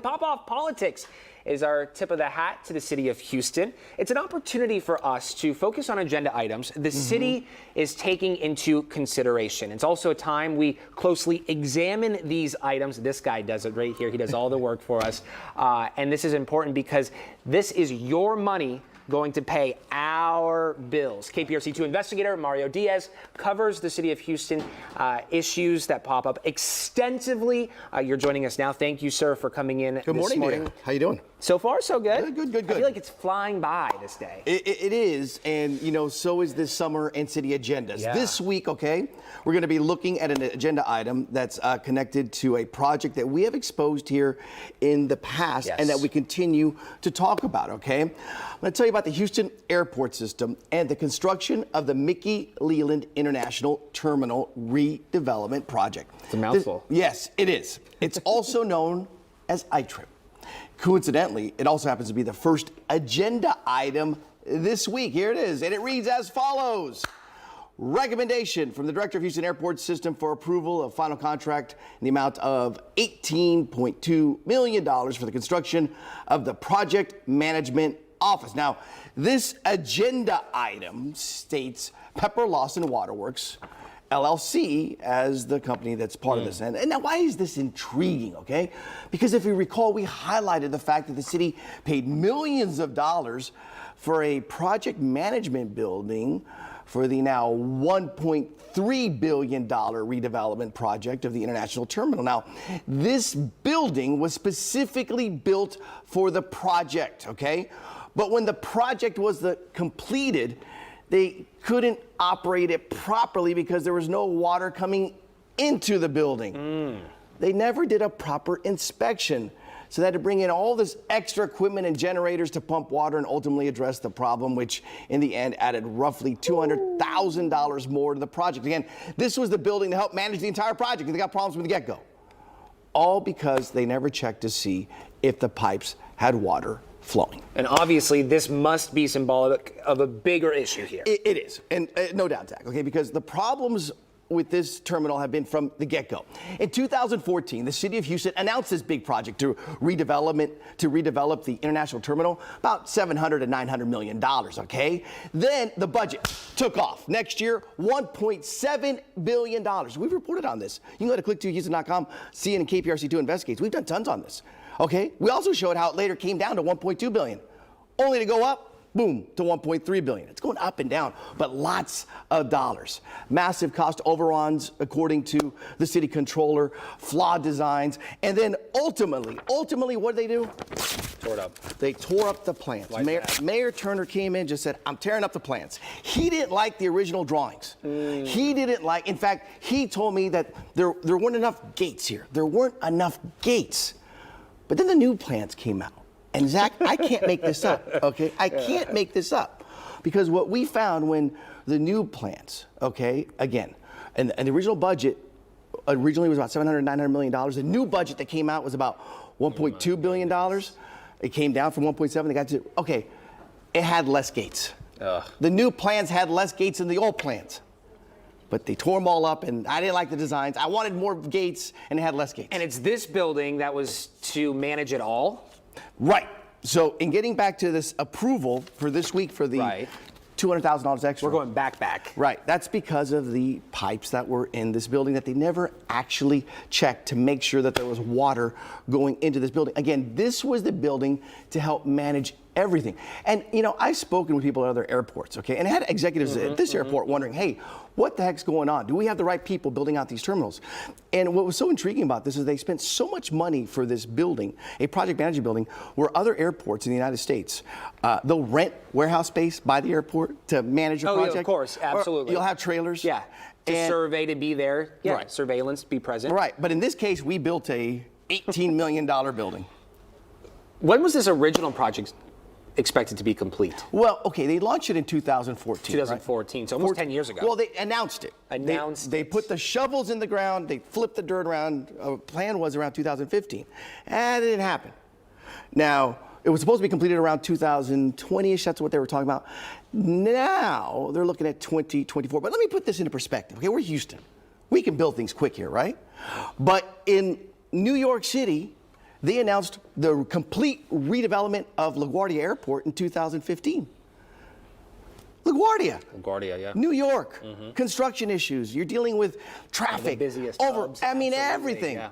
Pop-off politics is our tip of the hat to the city of Houston. It's an opportunity for us to focus on agenda items the city is taking into consideration. It's also a time we closely examine these items. This guy does it right here. He does all the work for us. And this is important because this is your money going to pay our bills. KPRC 2 investigator Mario Diaz covers the city of Houston issues that pop up extensively. You're joining us now. Thank you, sir, for coming in Good morning, morning. dear. How you doing? So far, so good. Good. I feel like it's flying by this day. It is, and you know, so is this summer and city agendas. Yeah. This week, okay, we're going to be looking at an agenda item that's connected to a project that we have exposed here in the past and that we continue to talk about, okay? I'm going to tell you about the Houston airport system and the construction of the Mickey Leland International Terminal redevelopment project. It's a mouthful. Yes, it is. It's also known as iTrip. Coincidentally, it also happens to be the first agenda item this week. Here it is, and it reads as follows. Recommendation from the Director of Houston Airport System for approval of final contract in the amount of $18.2 million for the construction of the Project Management Office. Now, this agenda item states Pepper Lawson Waterworks LLC as the company that's part of this. And now, why is this intriguing, okay? Because if you recall, we highlighted the fact that the city paid millions of dollars for a project management building for the now $1.3 billion redevelopment project of the International Terminal. Now, this building was specifically built for the project, okay? But when the project was completed, they couldn't operate it properly because there was no water coming into the building. They never did a proper inspection. So they had to bring in all this extra equipment and generators to pump water and ultimately address the problem, which in the end added roughly $200,000 more to the project. Again, this was the building to help manage the entire project, and they got problems from the get-go. All because they never checked to see if the pipes had water flowing. And obviously, this must be symbolic of a bigger issue here. It is, and no doubt, Zach, okay, because the problems with this terminal have been from the get-go. In 2014, the city of Houston announced this big project to redevelop the international terminal, about $700 to $900 million, okay? Then the budget took off. Next year, $1.7 billion. We've reported on this. You can go to click2houston.com, see it in KPRC 2 Investigates. We've done tons on this, okay? We also showed how it later came down to $1.2 billion, only to go up, boom, to $1.3 billion. It's going up and down, but lots of dollars. Massive cost overruns, according to the city controller, flawed designs, and then ultimately, what did they do? Tore it up. They tore up the plans. Mayor Turner came in, just said, I'm tearing up the plans. He didn't like the original drawings. He didn't like, in fact, he told me that there weren't enough gates here. There weren't enough gates. But then the new plans came out. And Zach, I can't make this up, okay? I can't make this up. Because what we found when the new plans, okay, again, and the original budget originally was about $700, $900 million. The new budget that came out was about $1.2 billion. It came down from 1.7, they got to, okay, it had less gates. The new plans had less gates than the old plans. But they tore them all up, and I didn't like the designs. I wanted more gates, and it had less gates. And it's this building that was to manage it all? Right. So in getting back to this approval for this week for the $200,000 extra. We're going back. Right. That's because of the pipes that were in this building that they never actually checked to make sure that there was water going into this building. Again, this was the building to help manage everything. And, you know, I've spoken with people at other airports, okay, and I had executives at this airport wondering, hey, what the heck's going on? Do we have the right people building out these terminals? And what was so intriguing about this is they spent so much money for this building, a project management building, where other airports in the United States, they'll rent warehouse space by the airport to manage a project. Yeah, of course, absolutely. Or you'll have trailers. Yeah, to survey, to be there. Yeah, right. Surveillance, be present. Right, but in this case, we built a $18 million building. When was this original project expected to be complete? Well, okay, they launched it in 2014. 2014, so almost 10 years ago. Well, they announced it. They put the shovels in the ground, they flipped the dirt around. Plan was around 2015. And it didn't happen. Now, it was supposed to be completed around 2020-ish. That's what they were talking about. Now, they're looking at 2024. But let me put this into perspective. Okay, we're Houston. We can build things quick here, right? But in New York City, they announced the complete redevelopment of LaGuardia Airport in 2015. LaGuardia. LaGuardia, yeah. New York. Construction issues. You're dealing with traffic. The busiest over. hubs, I mean, absolutely, everything. yeah.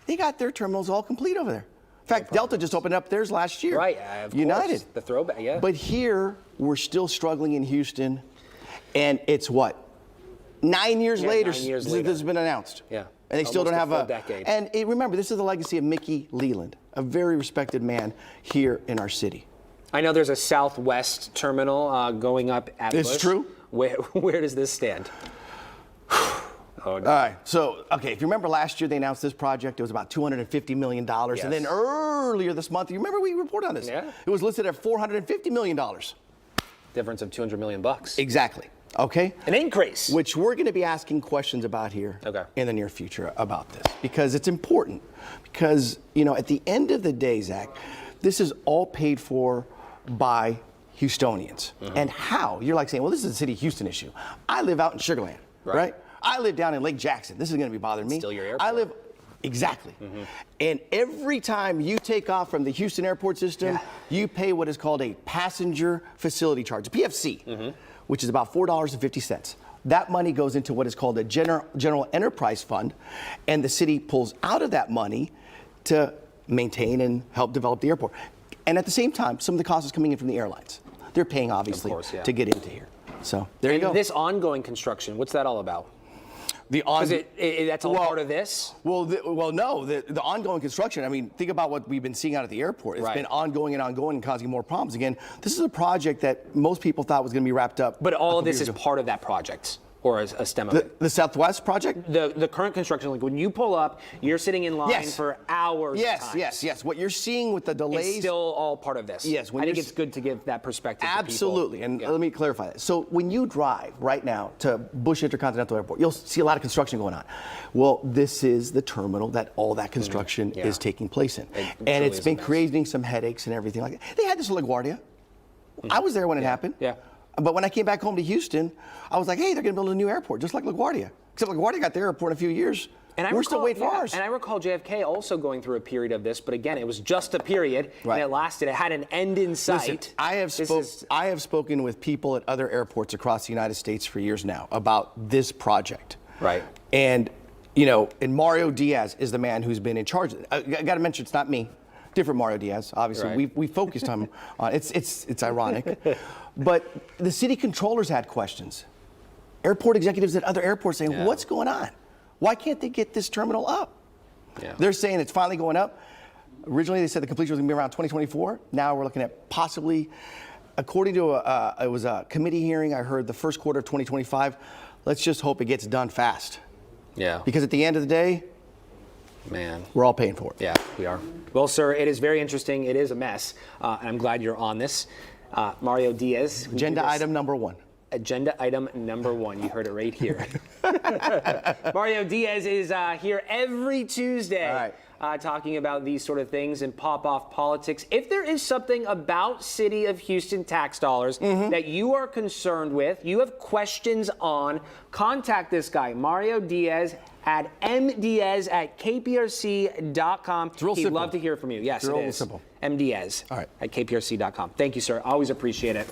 They got their terminals all complete over there. In fact, Delta just opened up theirs last year. Right, of United. course. The throwback, yeah. But here, we're still struggling in Houston, and it's what? 9 years later, 9 years this later. has been announced. Yeah. And they still Almost don't have a full decade. And remember, this is the legacy of Mickey Leland, a very respected man here in our city. I know there's a Southwest terminal going up at It's Bush. true. Where does this stand? All right. So, okay, if you remember last year, they announced this project. It was about $250 million. Yes. And then earlier this month, you remember we reported on this? Yeah. It was listed at $450 million. Difference of $200 million. Exactly. Okay? An increase. Which we're going to be asking questions about here in the near future about this, because it's important. Because, you know, at the end of the day, Zach, this is all paid for by Houstonians. And how? You're like saying, well, this is a city of Houston issue. I live out in Sugar Land, right? I live down in Lake Jackson. This is going to be bothering me. Still your airport. I live, exactly. And every time you take off from the Houston airport system, you pay what is called a passenger facility charge, a PFC, which is about $4.50. That money goes into what is called a general enterprise fund, and the city pulls out of that money to maintain and help develop the airport. And at the same time, some of the cost is coming in from the airlines. They're paying, obviously, Of course, yeah. to get into here. So there you And go. this ongoing construction, what's that all about? Because that's all part of this? Well, no. The ongoing construction, I mean, think about what we've been seeing out at the airport. It's been ongoing and causing more problems. Again, this is a project that most people thought was going to be wrapped up. But all of this is part of that project, or a stem of it? The Southwest project? The current construction, like when you pull up, you're sitting in line for hours. Yes. What you're seeing with the delays. It's still all part of this. Yes. I think it's good to give that perspective to people. Absolutely. And let me clarify that. So when you drive right now to Bush Intercontinental Airport, you'll see a lot of construction going on. Well, this is the terminal that all that construction is taking place in. And it's been creating some headaches and everything like that. They had this in LaGuardia. I was there when it happened. Yeah. But when I came back home to Houston, I was like, hey, they're going to build a new airport, just like LaGuardia. Except LaGuardia got their airport in a few years. And we're still waiting for ours. And I recall JFK also going through a period of this, but again, it was just a period, and it lasted. It had an end in sight. Listen, I have spoken with people at other airports across the United States for years now about this project. Right. And, you know, and Mario Diaz is the man who's been in charge of it. I got to mention, it's not me. Different Mario Diaz, obviously. We focused on it's ironic. But the city controllers had questions. Airport executives at other airports saying, what's going on? Why can't they get this terminal up? They're saying it's finally going up. Originally, they said the completion was going to be around 2024. Now we're looking at possibly, according to it was a committee hearing, I heard the first quarter of 2025. Let's just hope it gets done fast. Yeah. Because at the end of the day, man, we're all paying for it. Yeah, we are. Well, sir, it is very interesting. It is a mess, and I'm glad you're on this. Mario Diaz. Agenda item number 1. Agenda item number 1. You heard it right here. Mario Diaz is here every Tuesday talking about these sort of things and pop-off politics. If there is something about City of Houston tax dollars that you are concerned with, you have questions on, contact this guy, Mario Diaz, at mdiaz@kprc.com. It's real He'd simple. love to hear from you. Yes, it's it real is. simple. mdiaz at kprc.com. Thank you, sir. Always appreciate it.